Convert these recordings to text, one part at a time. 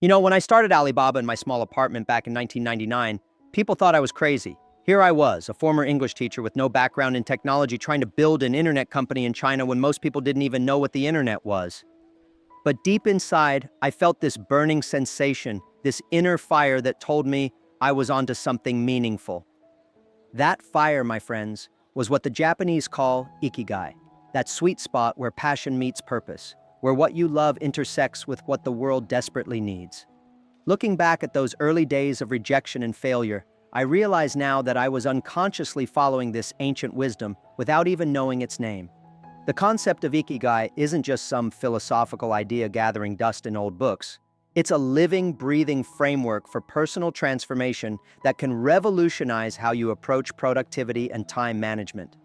When I started Alibaba in my small apartment back in 1999, people thought I was crazy. Here I was, a former English teacher with no background in technology trying to build an internet company in China when most people didn't even know what the internet was. But deep inside, I felt this burning sensation, this inner fire that told me I was onto something meaningful. That fire, my friends, was what the Japanese call ikigai, that sweet spot where passion meets purpose, where what you love intersects with what the world desperately needs. Looking back at those early days of rejection and failure, I realize now that I was unconsciously following this ancient wisdom without even knowing its name. The concept of ikigai isn't just some philosophical idea gathering dust in old books. It's a living, breathing framework for personal transformation that can revolutionize how you approach productivity and time management.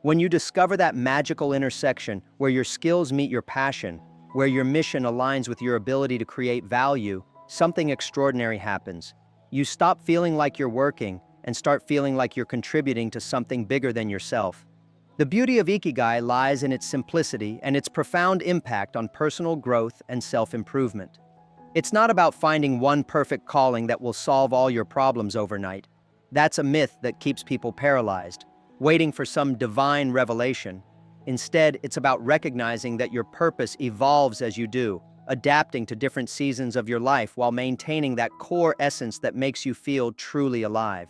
When you discover that magical intersection where your skills meet your passion, where your mission aligns with your ability to create value, something extraordinary happens. You stop feeling like you're working and start feeling like you're contributing to something bigger than yourself. The beauty of ikigai lies in its simplicity and its profound impact on personal growth and self-improvement. It's not about finding one perfect calling that will solve all your problems overnight. That's a myth that keeps people paralyzed, waiting for some divine revelation. Instead, it's about recognizing that your purpose evolves as you do, adapting to different seasons of your life while maintaining that core essence that makes you feel truly alive.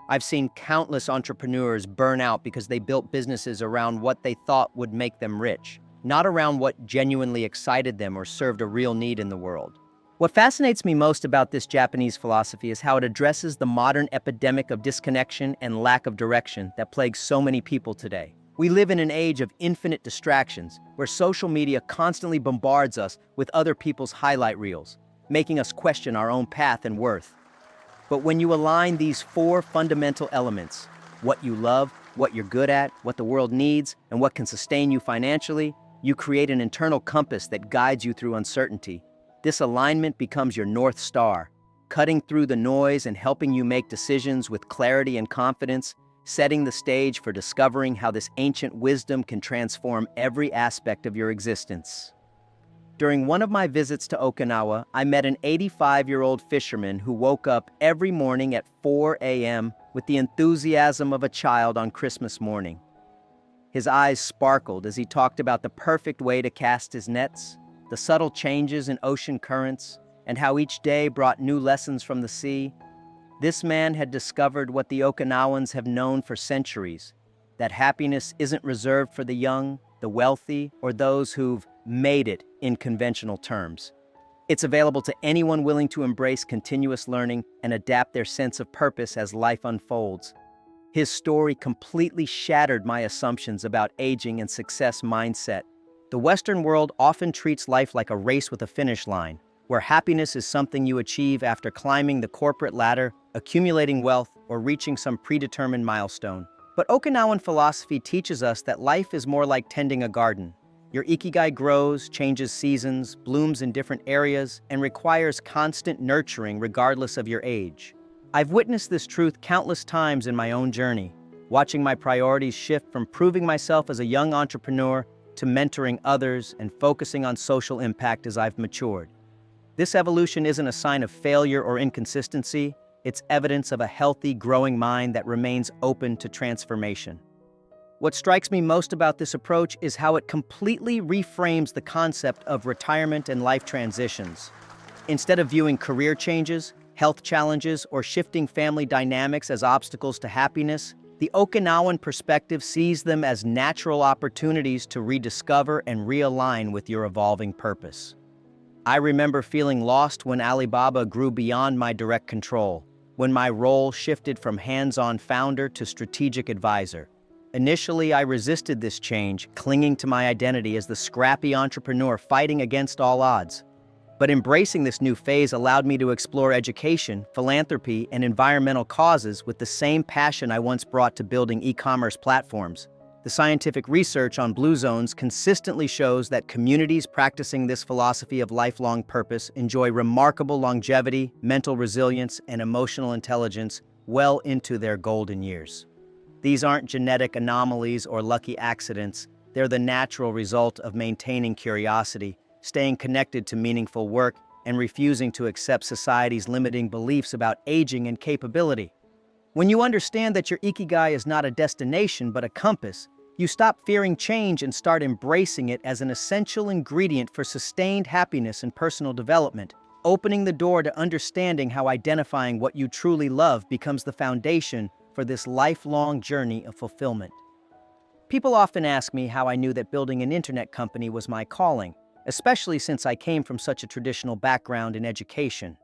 I've seen countless entrepreneurs burn out because they built businesses around what they thought would make them rich, not around what genuinely excited them or served a real need in the world. What fascinates me most about this Japanese philosophy is how it addresses the modern epidemic of disconnection and lack of direction that plagues so many people today. We live in an age of infinite distractions, where social media constantly bombards us with other people's highlight reels, making us question our own path and worth. But when you align these four fundamental elements, what you love, what you're good at, what the world needs, and what can sustain you financially, you create an internal compass that guides you through uncertainty. This alignment becomes your North Star, cutting through the noise and helping you make decisions with clarity and confidence, setting the stage for discovering how this ancient wisdom can transform every aspect of your existence. During one of my visits to Okinawa, I met an 85-year-old fisherman who woke up every morning at 4 a.m. with the enthusiasm of a child on Christmas morning. His eyes sparkled as he talked about the perfect way to cast his nets, the subtle changes in ocean currents, and how each day brought new lessons from the sea. This man had discovered what the Okinawans have known for centuries, that happiness isn't reserved for the young, the wealthy, or those who've made it in conventional terms. It's available to anyone willing to embrace continuous learning and adapt their sense of purpose as life unfolds. His story completely shattered my assumptions about aging and success mindset. The Western world often treats life like a race with a finish line, where happiness is something you achieve after climbing the corporate ladder, accumulating wealth, or reaching some predetermined milestone. But Okinawan philosophy teaches us that life is more like tending a garden. Your ikigai grows, changes seasons, blooms in different areas, and requires constant nurturing regardless of your age. I've witnessed this truth countless times in my own journey, watching my priorities shift from proving myself as a young entrepreneur to mentoring others and focusing on social impact as I've matured. This evolution isn't a sign of failure or inconsistency, it's evidence of a healthy, growing mind that remains open to transformation. What strikes me most about this approach is how it completely reframes the concept of retirement and life transitions. Instead of viewing career changes, health challenges, or shifting family dynamics as obstacles to happiness, the Okinawan perspective sees them as natural opportunities to rediscover and realign with your evolving purpose. I remember feeling lost when Alibaba grew beyond my direct control, when my role shifted from hands-on founder to strategic advisor. Initially, I resisted this change, clinging to my identity as the scrappy entrepreneur fighting against all odds. But embracing this new phase allowed me to explore education, philanthropy, and environmental causes with the same passion I once brought to building e-commerce platforms. The scientific research on blue zones consistently shows that communities practicing this philosophy of lifelong purpose enjoy remarkable longevity, mental resilience, and emotional intelligence well into their golden years. These aren't genetic anomalies or lucky accidents. They're the natural result of maintaining curiosity, staying connected to meaningful work, and refusing to accept society's limiting beliefs about aging and capability. When you understand that your ikigai is not a destination but a compass, you stop fearing change and start embracing it as an essential ingredient for sustained happiness and personal development, opening the door to understanding how identifying what you truly love becomes the foundation for this lifelong journey of fulfillment. People often ask me how I knew that building an internet company was my calling, especially since I came from such a traditional background in education.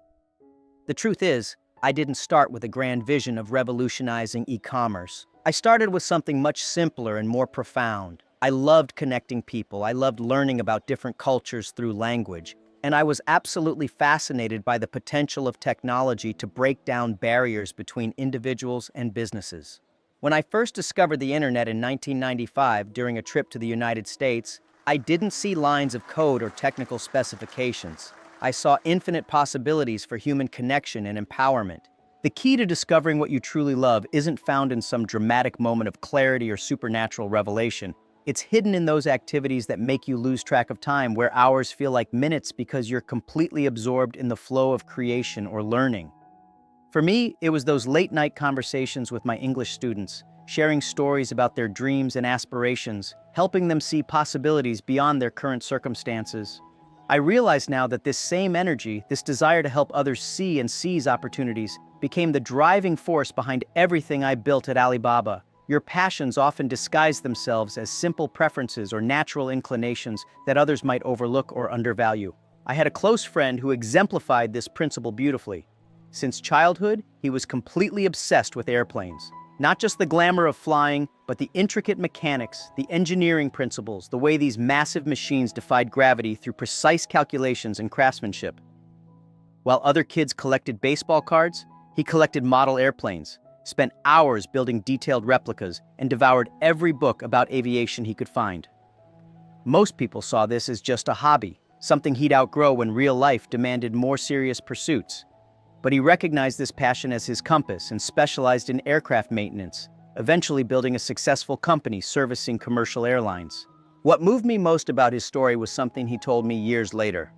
The truth is, I didn't start with a grand vision of revolutionizing e-commerce. I started with something much simpler and more profound. I loved connecting people, I loved learning about different cultures through language, and I was absolutely fascinated by the potential of technology to break down barriers between individuals and businesses. When I first discovered the internet in 1995 during a trip to the United States, I didn't see lines of code or technical specifications. I saw infinite possibilities for human connection and empowerment. The key to discovering what you truly love isn't found in some dramatic moment of clarity or supernatural revelation. It's hidden in those activities that make you lose track of time, where hours feel like minutes because you're completely absorbed in the flow of creation or learning. For me, it was those late-night conversations with my English students, sharing stories about their dreams and aspirations, helping them see possibilities beyond their current circumstances. I realize now that this same energy, this desire to help others see and seize opportunities, became the driving force behind everything I built at Alibaba. Your passions often disguise themselves as simple preferences or natural inclinations that others might overlook or undervalue. I had a close friend who exemplified this principle beautifully. Since childhood, he was completely obsessed with airplanes. Not just the glamour of flying, but the intricate mechanics, the engineering principles, the way these massive machines defied gravity through precise calculations and craftsmanship. While other kids collected baseball cards, he collected model airplanes, spent hours building detailed replicas, and devoured every book about aviation he could find. Most people saw this as just a hobby, something he'd outgrow when real life demanded more serious pursuits. But he recognized this passion as his compass and specialized in aircraft maintenance, eventually building a successful company servicing commercial airlines. What moved me most about his story was something he told me years later.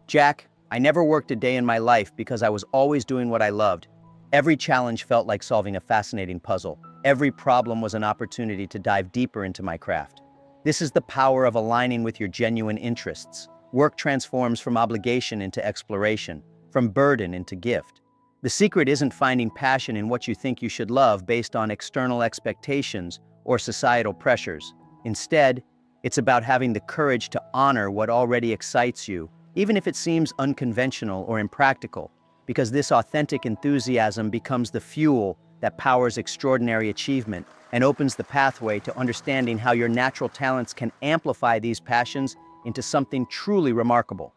"Jack, I never worked a day in my life because I was always doing what I loved. Every challenge felt like solving a fascinating puzzle. Every problem was an opportunity to dive deeper into my craft." This is the power of aligning with your genuine interests. Work transforms from obligation into exploration, from burden into gift. The secret isn't finding passion in what you think you should love based on external expectations or societal pressures. Instead, it's about having the courage to honor what already excites you, even if it seems unconventional or impractical, because this authentic enthusiasm becomes the fuel that powers extraordinary achievement and opens the pathway to understanding how your natural talents can amplify these passions into something truly remarkable.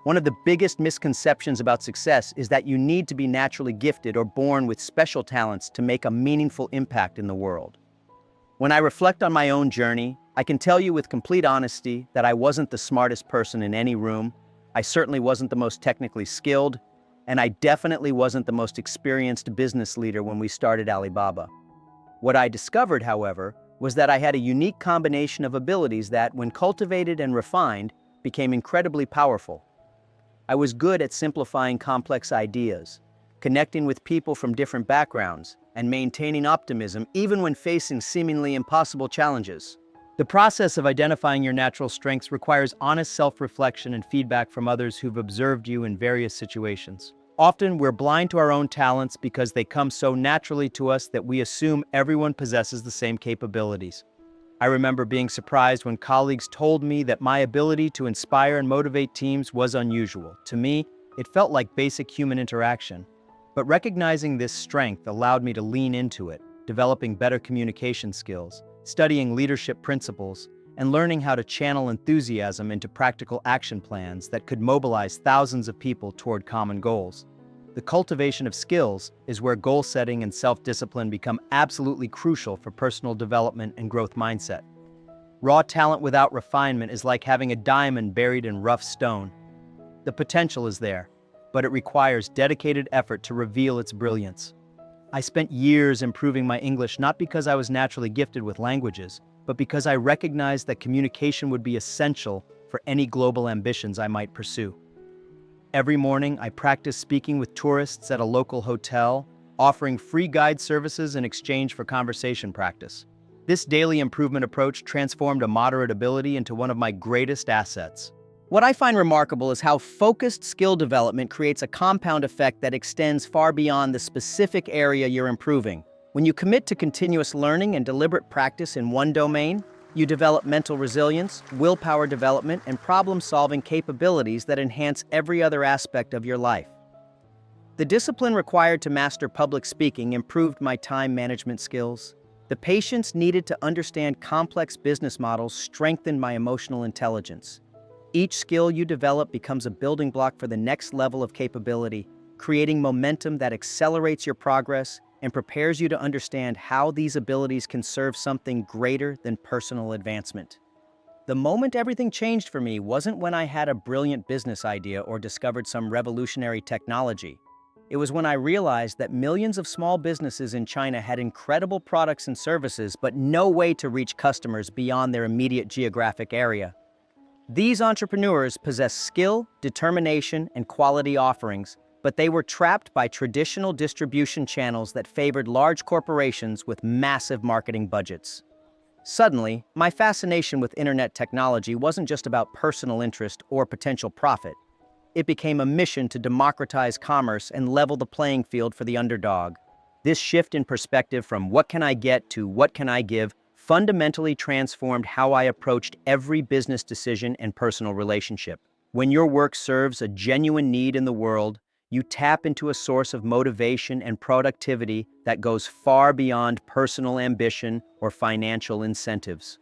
One of the biggest misconceptions about success is that you need to be naturally gifted or born with special talents to make a meaningful impact in the world. When I reflect on my own journey, I can tell you with complete honesty that I wasn't the smartest person in any room, I certainly wasn't the most technically skilled, and I definitely wasn't the most experienced business leader when we started Alibaba. What I discovered, however, was that I had a unique combination of abilities that, when cultivated and refined, became incredibly powerful. I was good at simplifying complex ideas, connecting with people from different backgrounds, and maintaining optimism even when facing seemingly impossible challenges. The process of identifying your natural strengths requires honest self-reflection and feedback from others who've observed you in various situations. Often, we're blind to our own talents because they come so naturally to us that we assume everyone possesses the same capabilities. I remember being surprised when colleagues told me that my ability to inspire and motivate teams was unusual. To me, it felt like basic human interaction. But recognizing this strength allowed me to lean into it, developing better communication skills, studying leadership principles, and learning how to channel enthusiasm into practical action plans that could mobilize thousands of people toward common goals. The cultivation of skills is where goal setting and self-discipline become absolutely crucial for personal development and growth mindset. Raw talent without refinement is like having a diamond buried in rough stone. The potential is there, but it requires dedicated effort to reveal its brilliance. I spent years improving my English not because I was naturally gifted with languages, but because I recognized that communication would be essential for any global ambitions I might pursue. Every morning, I practiced speaking with tourists at a local hotel, offering free guide services in exchange for conversation practice. This daily improvement approach transformed a moderate ability into one of my greatest assets. What I find remarkable is how focused skill development creates a compound effect that extends far beyond the specific area you're improving. When you commit to continuous learning and deliberate practice in one domain, you develop mental resilience, willpower development, and problem-solving capabilities that enhance every other aspect of your life. The discipline required to master public speaking improved my time management skills. The patience needed to understand complex business models strengthened my emotional intelligence. Each skill you develop becomes a building block for the next level of capability, creating momentum that accelerates your progress and prepares you to understand how these abilities can serve something greater than personal advancement. The moment everything changed for me wasn't when I had a brilliant business idea or discovered some revolutionary technology. It was when I realized that millions of small businesses in China had incredible products and services, but no way to reach customers beyond their immediate geographic area. These entrepreneurs possess skill, determination, and quality offerings, but they were trapped by traditional distribution channels that favored large corporations with massive marketing budgets. Suddenly, my fascination with internet technology wasn't just about personal interest or potential profit. It became a mission to democratize commerce and level the playing field for the underdog. This shift in perspective from what can I get to what can I give fundamentally transformed how I approached every business decision and personal relationship. When your work serves a genuine need in the world, you tap into a source of motivation and productivity that goes far beyond personal ambition or financial incentives.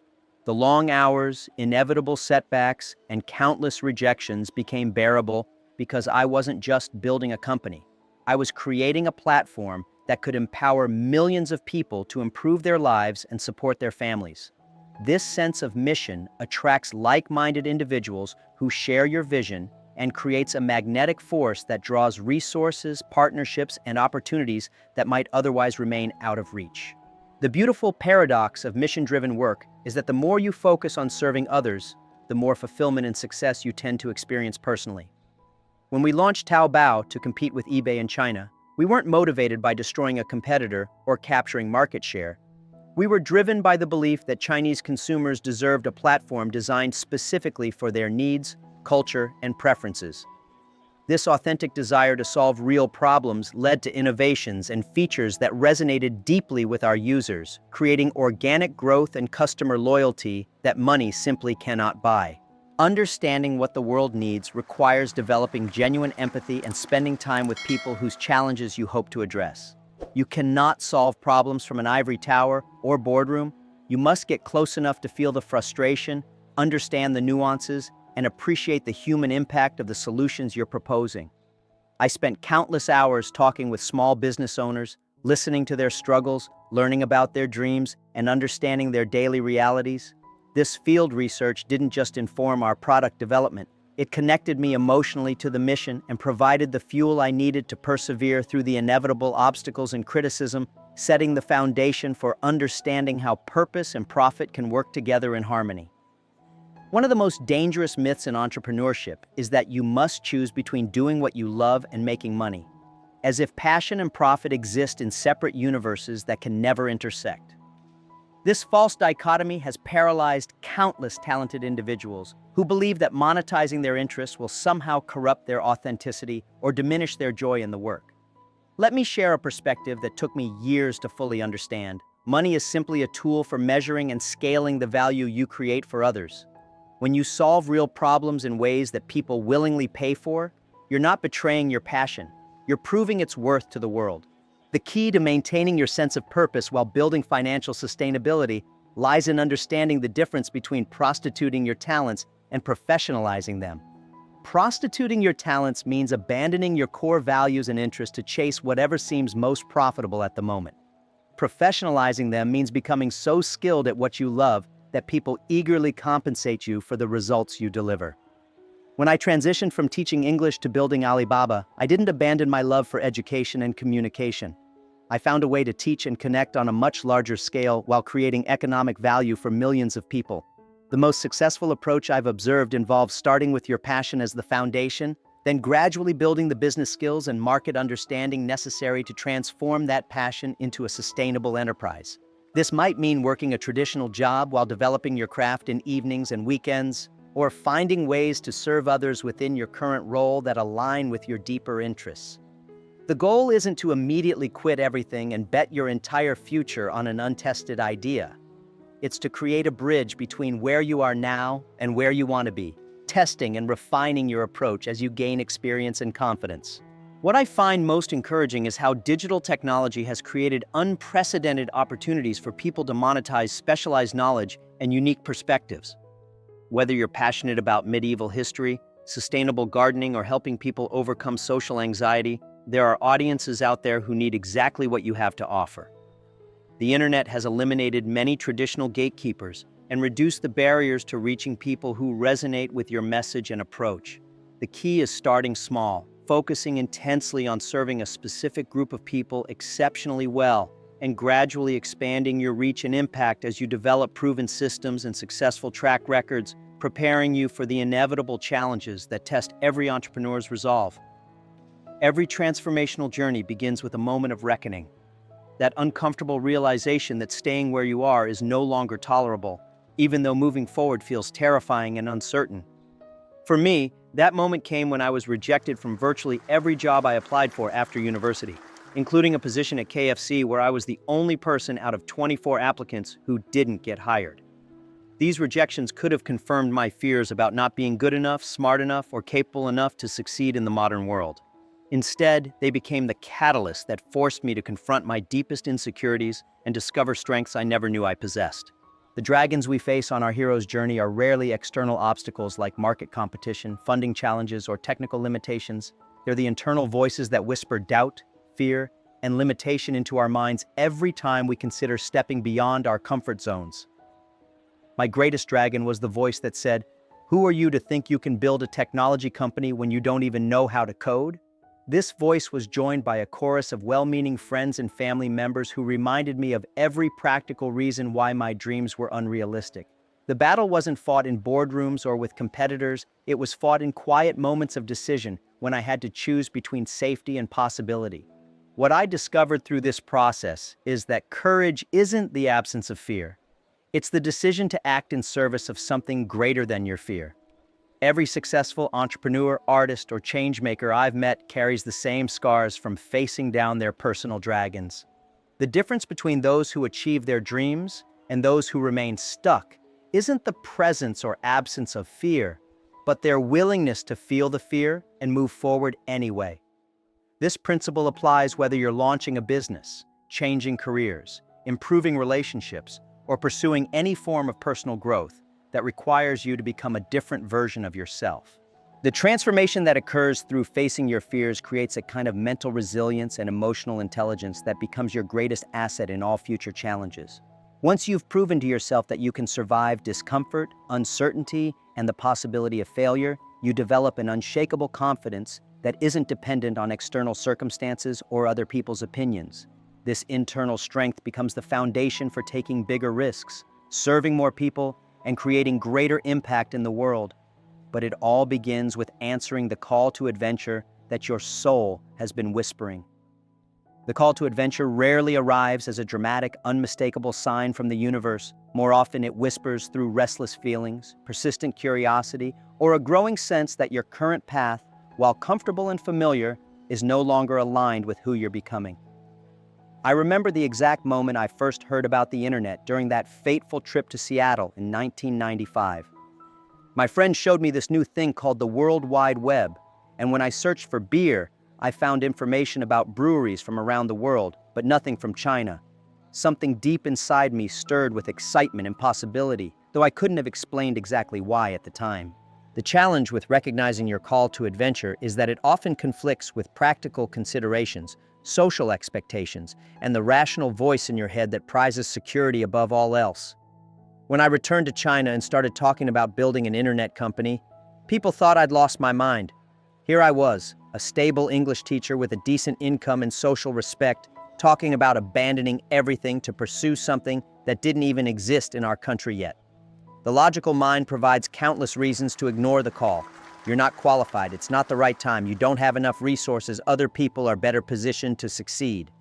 The long hours, inevitable setbacks, and countless rejections became bearable because I wasn't just building a company. I was creating a platform that could empower millions of people to improve their lives and support their families. This sense of mission attracts like-minded individuals who share your vision and creates a magnetic force that draws resources, partnerships, and opportunities that might otherwise remain out of reach. The beautiful paradox of mission-driven work is that the more you focus on serving others, the more fulfillment and success you tend to experience personally. When we launched Taobao to compete with eBay in China, we weren't motivated by destroying a competitor or capturing market share. We were driven by the belief that Chinese consumers deserved a platform designed specifically for their needs, culture, and preferences. This authentic desire to solve real problems led to innovations and features that resonated deeply with our users, creating organic growth and customer loyalty that money simply cannot buy. Understanding what the world needs requires developing genuine empathy and spending time with people whose challenges you hope to address. You cannot solve problems from an ivory tower or boardroom. You must get close enough to feel the frustration, understand the nuances, and appreciate the human impact of the solutions you're proposing. I spent countless hours talking with small business owners, listening to their struggles, learning about their dreams, and understanding their daily realities. This field research didn't just inform our product development, it connected me emotionally to the mission and provided the fuel I needed to persevere through the inevitable obstacles and criticism, setting the foundation for understanding how purpose and profit can work together in harmony. One of the most dangerous myths in entrepreneurship is that you must choose between doing what you love and making money, as if passion and profit exist in separate universes that can never intersect. This false dichotomy has paralyzed countless talented individuals who believe that monetizing their interests will somehow corrupt their authenticity or diminish their joy in the work. Let me share a perspective that took me years to fully understand. Money is simply a tool for measuring and scaling the value you create for others. When you solve real problems in ways that people willingly pay for, you're not betraying your passion, you're proving its worth to the world. The key to maintaining your sense of purpose while building financial sustainability lies in understanding the difference between prostituting your talents and professionalizing them. Prostituting your talents means abandoning your core values and interests to chase whatever seems most profitable at the moment. Professionalizing them means becoming so skilled at what you love that people eagerly compensate you for the results you deliver. When I transitioned from teaching English to building Alibaba, I didn't abandon my love for education and communication. I found a way to teach and connect on a much larger scale while creating economic value for millions of people. The most successful approach I've observed involves starting with your passion as the foundation, then gradually building the business skills and market understanding necessary to transform that passion into a sustainable enterprise. This might mean working a traditional job while developing your craft in evenings and weekends, or finding ways to serve others within your current role that align with your deeper interests. The goal isn't to immediately quit everything and bet your entire future on an untested idea. It's to create a bridge between where you are now and where you want to be, testing and refining your approach as you gain experience and confidence. What I find most encouraging is how digital technology has created unprecedented opportunities for people to monetize specialized knowledge and unique perspectives. Whether you're passionate about medieval history, sustainable gardening, or helping people overcome social anxiety, there are audiences out there who need exactly what you have to offer. The internet has eliminated many traditional gatekeepers and reduced the barriers to reaching people who resonate with your message and approach. The key is starting small, focusing intensely on serving a specific group of people exceptionally well, and gradually expanding your reach and impact as you develop proven systems and successful track records, preparing you for the inevitable challenges that test every entrepreneur's resolve. Every transformational journey begins with a moment of reckoning. That uncomfortable realization that staying where you are is no longer tolerable, even though moving forward feels terrifying and uncertain. For me, that moment came when I was rejected from virtually every job I applied for after university, including a position at KFC where I was the only person out of 24 applicants who didn't get hired. These rejections could have confirmed my fears about not being good enough, smart enough, or capable enough to succeed in the modern world. Instead, they became the catalyst that forced me to confront my deepest insecurities and discover strengths I never knew I possessed. The dragons we face on our hero's journey are rarely external obstacles like market competition, funding challenges, or technical limitations. They're the internal voices that whisper doubt, fear, and limitation into our minds every time we consider stepping beyond our comfort zones. My greatest dragon was the voice that said, "Who are you to think you can build a technology company when you don't even know how to code?" This voice was joined by a chorus of well-meaning friends and family members who reminded me of every practical reason why my dreams were unrealistic. The battle wasn't fought in boardrooms or with competitors, it was fought in quiet moments of decision when I had to choose between safety and possibility. What I discovered through this process is that courage isn't the absence of fear. It's the decision to act in service of something greater than your fear. Every successful entrepreneur, artist, or changemaker I've met carries the same scars from facing down their personal dragons. The difference between those who achieve their dreams and those who remain stuck isn't the presence or absence of fear, but their willingness to feel the fear and move forward anyway. This principle applies whether you're launching a business, changing careers, improving relationships, or pursuing any form of personal growth that requires you to become a different version of yourself. The transformation that occurs through facing your fears creates a kind of mental resilience and emotional intelligence that becomes your greatest asset in all future challenges. Once you've proven to yourself that you can survive discomfort, uncertainty, and the possibility of failure, you develop an unshakable confidence that isn't dependent on external circumstances or other people's opinions. This internal strength becomes the foundation for taking bigger risks, serving more people, and creating greater impact in the world. But it all begins with answering the call to adventure that your soul has been whispering. The call to adventure rarely arrives as a dramatic, unmistakable sign from the universe. More often it whispers through restless feelings, persistent curiosity, or a growing sense that your current path, while comfortable and familiar, is no longer aligned with who you're becoming. I remember the exact moment I first heard about the internet during that fateful trip to Seattle in 1995. My friend showed me this new thing called the World Wide Web, and when I searched for beer, I found information about breweries from around the world, but nothing from China. Something deep inside me stirred with excitement and possibility, though I couldn't have explained exactly why at the time. The challenge with recognizing your call to adventure is that it often conflicts with practical considerations, social expectations, and the rational voice in your head that prizes security above all else. When I returned to China and started talking about building an internet company, people thought I'd lost my mind. Here I was, a stable English teacher with a decent income and social respect, talking about abandoning everything to pursue something that didn't even exist in our country yet. The logical mind provides countless reasons to ignore the call. You're not qualified, it's not the right time, you don't have enough resources, other people are better positioned to succeed.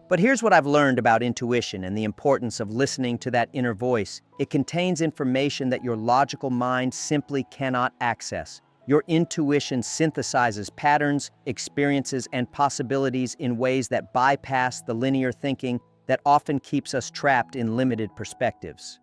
But here's what I've learned about intuition and the importance of listening to that inner voice. It contains information that your logical mind simply cannot access. Your intuition synthesizes patterns, experiences, and possibilities in ways that bypass the linear thinking that often keeps us trapped in limited perspectives.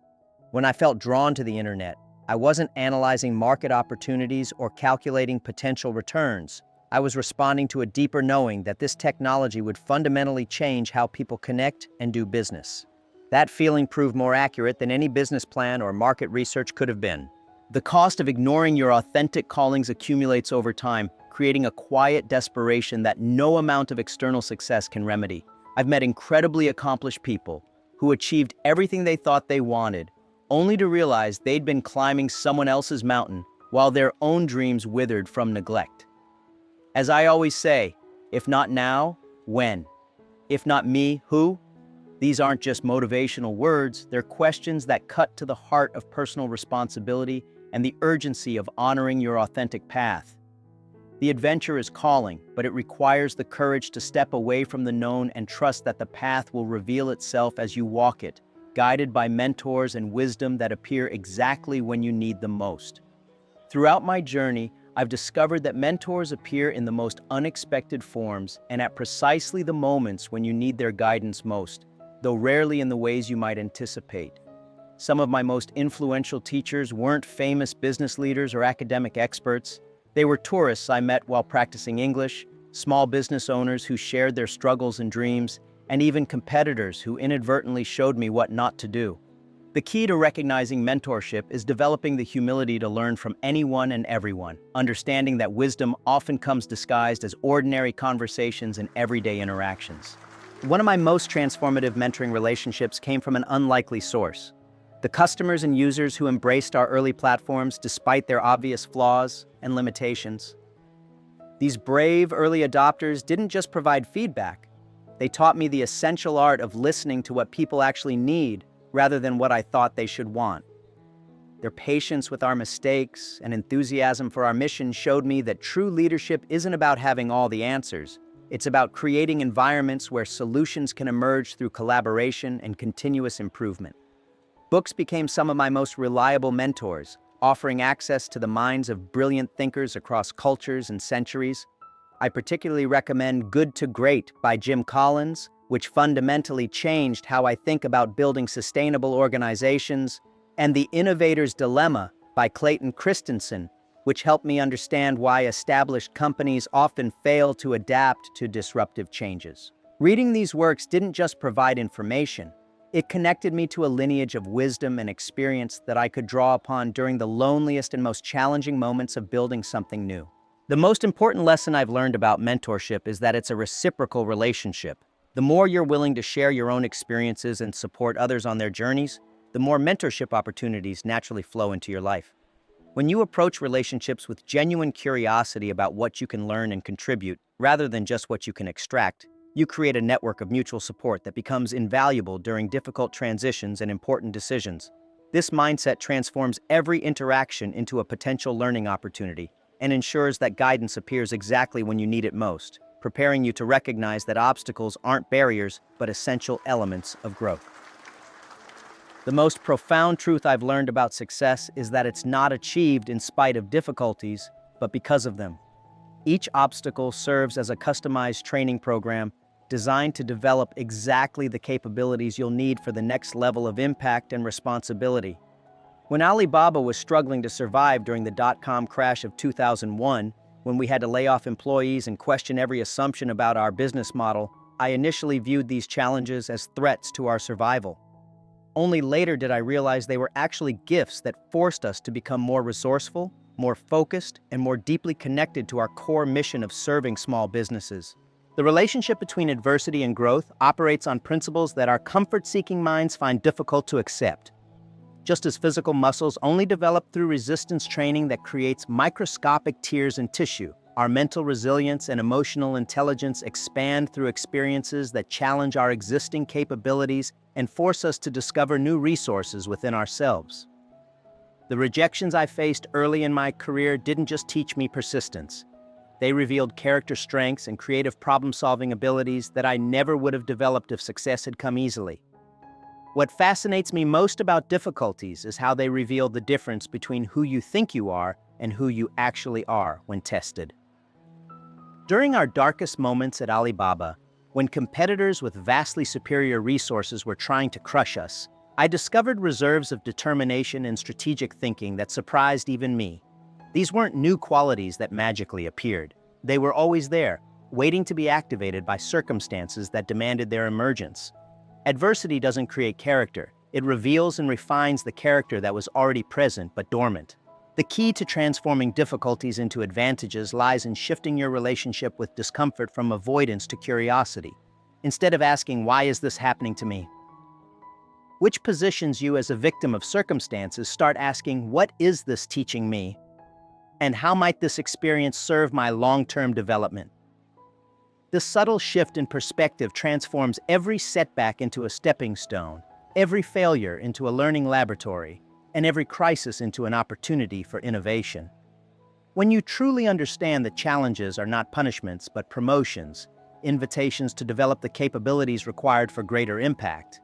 When I felt drawn to the internet, I wasn't analyzing market opportunities or calculating potential returns. I was responding to a deeper knowing that this technology would fundamentally change how people connect and do business. That feeling proved more accurate than any business plan or market research could have been. The cost of ignoring your authentic callings accumulates over time, creating a quiet desperation that no amount of external success can remedy. I've met incredibly accomplished people who achieved everything they thought they wanted, only to realize they'd been climbing someone else's mountain while their own dreams withered from neglect. As I always say, if not now, when? If not me, who? These aren't just motivational words, they're questions that cut to the heart of personal responsibility and the urgency of honoring your authentic path. The adventure is calling, but it requires the courage to step away from the known and trust that the path will reveal itself as you walk it, guided by mentors and wisdom that appear exactly when you need them most. Throughout my journey, I've discovered that mentors appear in the most unexpected forms and at precisely the moments when you need their guidance most, though rarely in the ways you might anticipate. Some of my most influential teachers weren't famous business leaders or academic experts. They were tourists I met while practicing English, small business owners who shared their struggles and dreams, and even competitors who inadvertently showed me what not to do. The key to recognizing mentorship is developing the humility to learn from anyone and everyone, understanding that wisdom often comes disguised as ordinary conversations and everyday interactions. One of my most transformative mentoring relationships came from an unlikely source. The customers and users who embraced our early platforms despite their obvious flaws and limitations. These brave early adopters didn't just provide feedback. They taught me the essential art of listening to what people actually need rather than what I thought they should want. Their patience with our mistakes and enthusiasm for our mission showed me that true leadership isn't about having all the answers. It's about creating environments where solutions can emerge through collaboration and continuous improvement. Books became some of my most reliable mentors, offering access to the minds of brilliant thinkers across cultures and centuries. I particularly recommend Good to Great by Jim Collins, which fundamentally changed how I think about building sustainable organizations, and The Innovator's Dilemma by Clayton Christensen, which helped me understand why established companies often fail to adapt to disruptive changes. Reading these works didn't just provide information, it connected me to a lineage of wisdom and experience that I could draw upon during the loneliest and most challenging moments of building something new. The most important lesson I've learned about mentorship is that it's a reciprocal relationship. The more you're willing to share your own experiences and support others on their journeys, the more mentorship opportunities naturally flow into your life. When you approach relationships with genuine curiosity about what you can learn and contribute, rather than just what you can extract, you create a network of mutual support that becomes invaluable during difficult transitions and important decisions. This mindset transforms every interaction into a potential learning opportunity and ensures that guidance appears exactly when you need it most, preparing you to recognize that obstacles aren't barriers, but essential elements of growth. The most profound truth I've learned about success is that it's not achieved in spite of difficulties, but because of them. Each obstacle serves as a customized training program designed to develop exactly the capabilities you'll need for the next level of impact and responsibility. When Alibaba was struggling to survive during the dot-com crash of 2001, when we had to lay off employees and question every assumption about our business model, I initially viewed these challenges as threats to our survival. Only later did I realize they were actually gifts that forced us to become more resourceful, more focused, and more deeply connected to our core mission of serving small businesses. The relationship between adversity and growth operates on principles that our comfort-seeking minds find difficult to accept. Just as physical muscles only develop through resistance training that creates microscopic tears in tissue, our mental resilience and emotional intelligence expand through experiences that challenge our existing capabilities and force us to discover new resources within ourselves. The rejections I faced early in my career didn't just teach me persistence. They revealed character strengths and creative problem-solving abilities that I never would have developed if success had come easily. What fascinates me most about difficulties is how they reveal the difference between who you think you are and who you actually are when tested. During our darkest moments at Alibaba, when competitors with vastly superior resources were trying to crush us, I discovered reserves of determination and strategic thinking that surprised even me. These weren't new qualities that magically appeared. They were always there, waiting to be activated by circumstances that demanded their emergence. Adversity doesn't create character. It reveals and refines the character that was already present but dormant. The key to transforming difficulties into advantages lies in shifting your relationship with discomfort from avoidance to curiosity. Instead of asking, "Why is this happening to me?" which positions you as a victim of circumstances, start asking, "What is this teaching me? And how might this experience serve my long-term development?" This subtle shift in perspective transforms every setback into a stepping stone, every failure into a learning laboratory, and every crisis into an opportunity for innovation. When you truly understand that challenges are not punishments but promotions, invitations to develop the capabilities required for greater impact,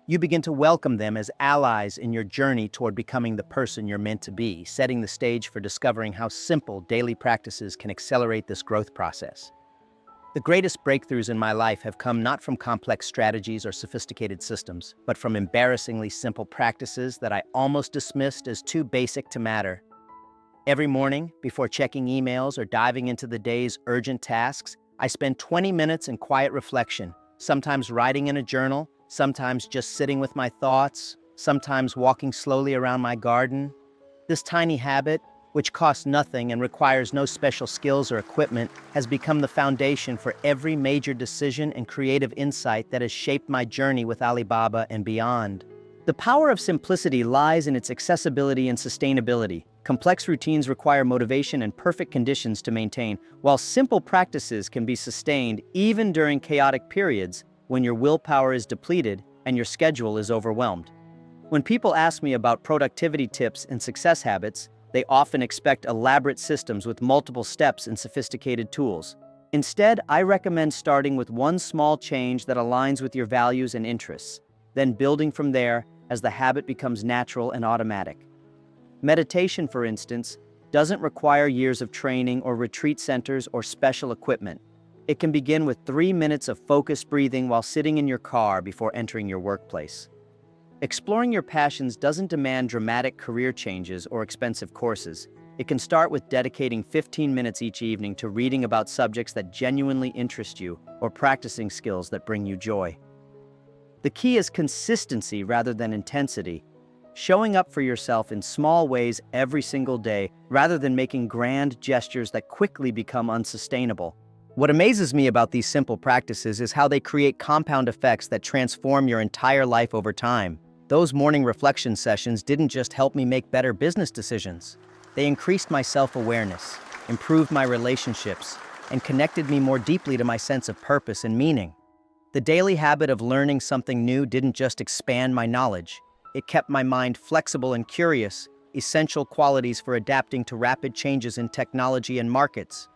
you begin to welcome them as allies in your journey toward becoming the person you're meant to be, setting the stage for discovering how simple daily practices can accelerate this growth process. The greatest breakthroughs in my life have come not from complex strategies or sophisticated systems, but from embarrassingly simple practices that I almost dismissed as too basic to matter. Every morning, before checking emails or diving into the day's urgent tasks, I spend 20 minutes in quiet reflection, sometimes writing in a journal, sometimes just sitting with my thoughts, sometimes walking slowly around my garden. This tiny habit, which costs nothing and requires no special skills or equipment, has become the foundation for every major decision and creative insight that has shaped my journey with Alibaba and beyond. The power of simplicity lies in its accessibility and sustainability. Complex routines require motivation and perfect conditions to maintain, while simple practices can be sustained even during chaotic periods when your willpower is depleted and your schedule is overwhelmed. When people ask me about productivity tips and success habits, they often expect elaborate systems with multiple steps and sophisticated tools. Instead, I recommend starting with one small change that aligns with your values and interests, then building from there as the habit becomes natural and automatic. Meditation, for instance, doesn't require years of training or retreat centers or special equipment. It can begin with 3 minutes of focused breathing while sitting in your car before entering your workplace. Exploring your passions doesn't demand dramatic career changes or expensive courses. It can start with dedicating 15 minutes each evening to reading about subjects that genuinely interest you or practicing skills that bring you joy. The key is consistency rather than intensity, showing up for yourself in small ways every single day rather than making grand gestures that quickly become unsustainable. What amazes me about these simple practices is how they create compound effects that transform your entire life over time. Those morning reflection sessions didn't just help me make better business decisions. They increased my self-awareness, improved my relationships, and connected me more deeply to my sense of purpose and meaning. The daily habit of learning something new didn't just expand my knowledge. It kept my mind flexible and curious, essential qualities for adapting to rapid changes in technology and markets.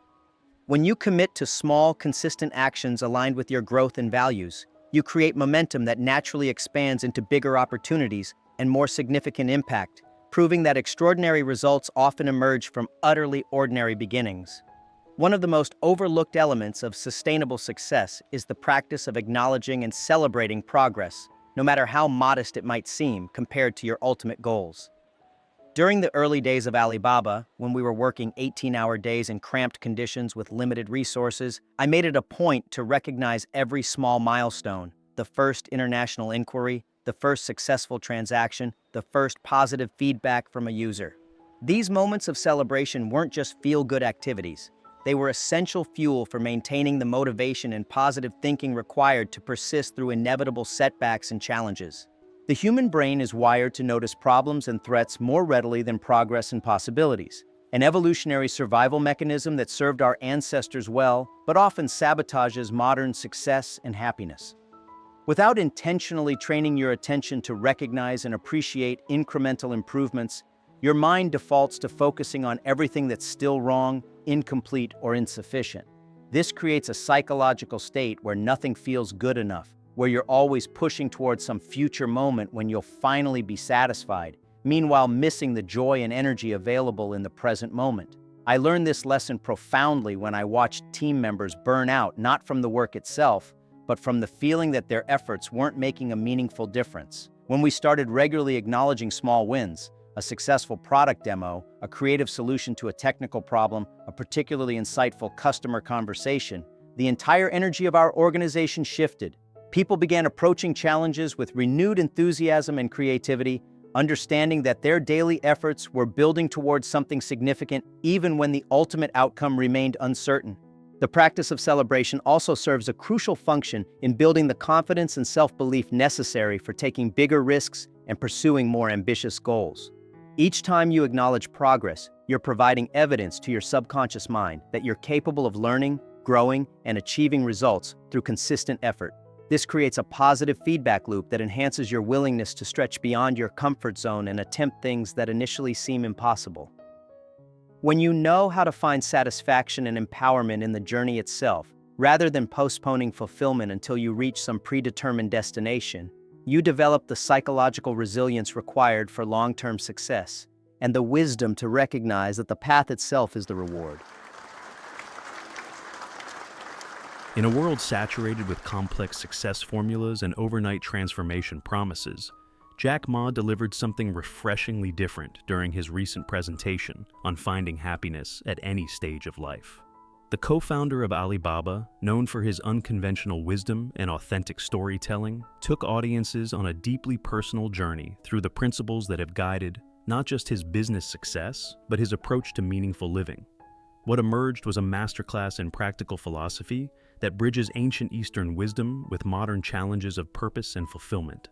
When you commit to small, consistent actions aligned with your growth and values, you create momentum that naturally expands into bigger opportunities and more significant impact, proving that extraordinary results often emerge from utterly ordinary beginnings. One of the most overlooked elements of sustainable success is the practice of acknowledging and celebrating progress, no matter how modest it might seem compared to your ultimate goals. During the early days of Alibaba, when we were working 18-hour days in cramped conditions with limited resources, I made it a point to recognize every small milestone: the first international inquiry, the first successful transaction, the first positive feedback from a user. These moments of celebration weren't just feel-good activities. They were essential fuel for maintaining the motivation and positive thinking required to persist through inevitable setbacks and challenges. The human brain is wired to notice problems and threats more readily than progress and possibilities, an evolutionary survival mechanism that served our ancestors well, but often sabotages modern success and happiness. Without intentionally training your attention to recognize and appreciate incremental improvements, Your mind defaults to focusing on everything that's still wrong, incomplete, or insufficient. This creates a psychological state where nothing feels good enough, where you're always pushing towards some future moment when you'll finally be satisfied, meanwhile missing the joy and energy available in the present moment. I learned this lesson profoundly when I watched team members burn out, not from the work itself, but from the feeling that their efforts weren't making a meaningful difference. When we started regularly acknowledging small wins, a successful product demo, a creative solution to a technical problem, a particularly insightful customer conversation, the entire energy of our organization shifted. People began approaching challenges with renewed enthusiasm and creativity, understanding that their daily efforts were building towards something significant even when the ultimate outcome remained uncertain. The practice of celebration also serves a crucial function in building the confidence and self-belief necessary for taking bigger risks and pursuing more ambitious goals. Each time you acknowledge progress, you're providing evidence to your subconscious mind that you're capable of learning, growing, and achieving results through consistent effort. This creates a positive feedback loop that enhances your willingness to stretch beyond your comfort zone and attempt things that initially seem impossible. When you know how to find satisfaction and empowerment in the journey itself, rather than postponing fulfillment until you reach some predetermined destination, you develop the psychological resilience required for long-term success, and the wisdom to recognize that the path itself is the reward. In a world saturated with complex success formulas and overnight transformation promises, Jack Ma delivered something refreshingly different during his recent presentation on finding happiness at any stage of life. The co-founder of Alibaba, known for his unconventional wisdom and authentic storytelling, took audiences on a deeply personal journey through the principles that have guided not just his business success, but his approach to meaningful living. What emerged was a masterclass in practical philosophy that bridges ancient Eastern wisdom with modern challenges of purpose and fulfillment.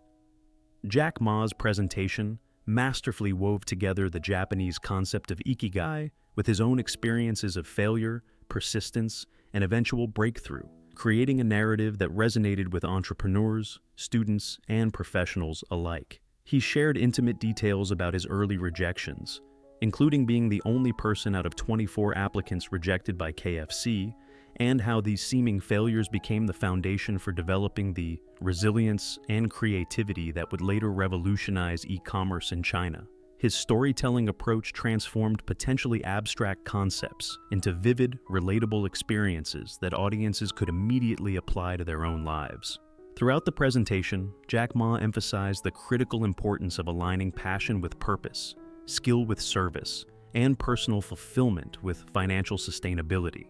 Jack Ma's presentation masterfully wove together the Japanese concept of ikigai with his own experiences of failure, persistence, and eventual breakthrough, creating a narrative that resonated with entrepreneurs, students, and professionals alike. He shared intimate details about his early rejections, including being the only person out of 24 applicants rejected by KFC, and how these seeming failures became the foundation for developing the resilience and creativity that would later revolutionize e-commerce in China. His storytelling approach transformed potentially abstract concepts into vivid, relatable experiences that audiences could immediately apply to their own lives. Throughout the presentation, Jack Ma emphasized the critical importance of aligning passion with purpose, skill with service, and personal fulfillment with financial sustainability.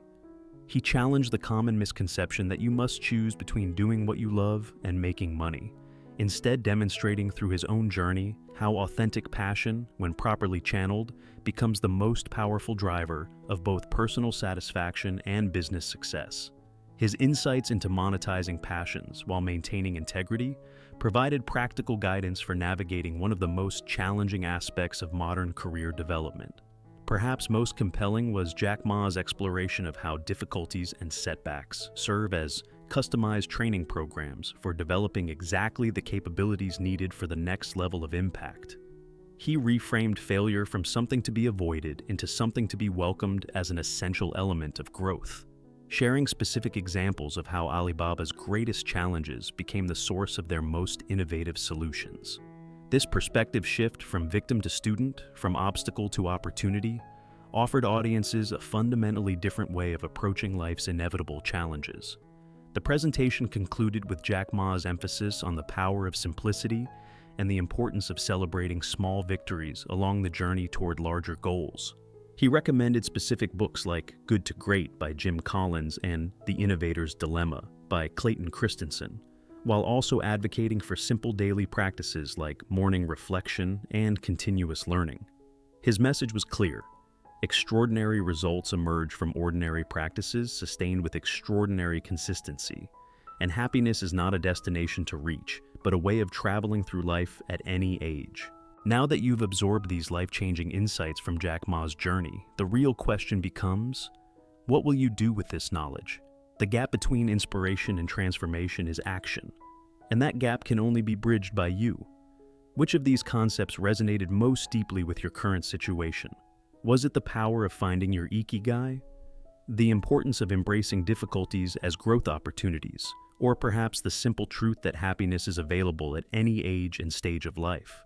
He challenged the common misconception that you must choose between doing what you love and making money, instead demonstrating through his own journey how authentic passion, when properly channeled, becomes the most powerful driver of both personal satisfaction and business success. His insights into monetizing passions while maintaining integrity provided practical guidance for navigating one of the most challenging aspects of modern career development. Perhaps most compelling was Jack Ma's exploration of how difficulties and setbacks serve as customized training programs for developing exactly the capabilities needed for the next level of impact. He reframed failure from something to be avoided into something to be welcomed as an essential element of growth, sharing specific examples of how Alibaba's greatest challenges became the source of their most innovative solutions. This perspective shift from victim to student, from obstacle to opportunity, offered audiences a fundamentally different way of approaching life's inevitable challenges. The presentation concluded with Jack Ma's emphasis on the power of simplicity and the importance of celebrating small victories along the journey toward larger goals. He recommended specific books like Good to Great by Jim Collins and The Innovator's Dilemma by Clayton Christensen, while also advocating for simple daily practices like morning reflection and continuous learning. His message was clear. Extraordinary results emerge from ordinary practices sustained with extraordinary consistency, and happiness is not a destination to reach, but a way of traveling through life at any age. Now that you've absorbed these life-changing insights from Jack Ma's journey, the real question becomes, what will you do with this knowledge? The gap between inspiration and transformation is action, and that gap can only be bridged by you. Which of these concepts resonated most deeply with your current situation? Was it the power of finding your ikigai, the importance of embracing difficulties as growth opportunities, or perhaps the simple truth that happiness is available at any age and stage of life?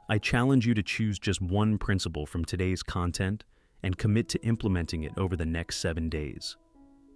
I challenge you to choose just one principle from today's content and commit to implementing it over the next 7 days.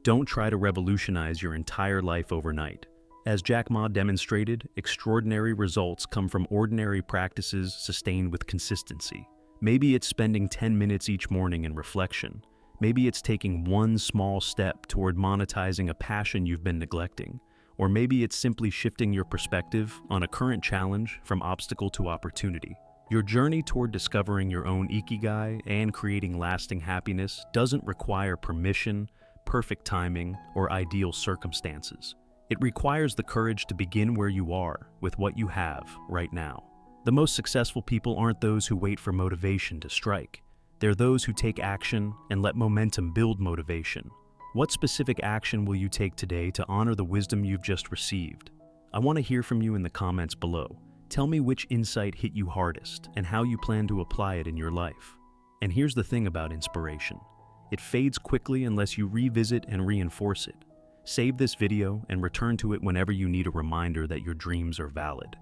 Don't try to revolutionize your entire life overnight. As Jack Ma demonstrated, extraordinary results come from ordinary practices sustained with consistency. Maybe it's spending 10 minutes each morning in reflection. Maybe it's taking one small step toward monetizing a passion you've been neglecting. Or maybe it's simply shifting your perspective on a current challenge from obstacle to opportunity. Your journey toward discovering your own ikigai and creating lasting happiness doesn't require permission, perfect timing, or ideal circumstances. It requires the courage to begin where you are, with what you have right now. The most successful people aren't those who wait for motivation to strike. They're those who take action and let momentum build motivation. What specific action will you take today to honor the wisdom you've just received? I want to hear from you in the comments below. Tell me which insight hit you hardest and how you plan to apply it in your life. And here's the thing about inspiration. It fades quickly unless you revisit and reinforce it. Save this video and return to it whenever you need a reminder that your dreams are valid,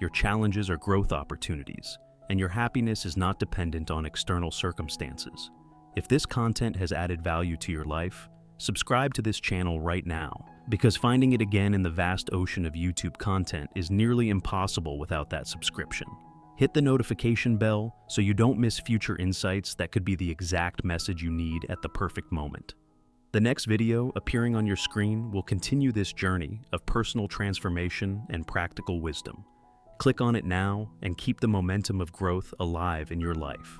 your challenges are growth opportunities, and your happiness is not dependent on external circumstances. If this content has added value to your life, subscribe to this channel right now, because finding it again in the vast ocean of YouTube content is nearly impossible without that subscription. Hit the notification bell so you don't miss future insights that could be the exact message you need at the perfect moment. The next video appearing on your screen will continue this journey of personal transformation and practical wisdom. Click on it now and keep the momentum of growth alive in your life.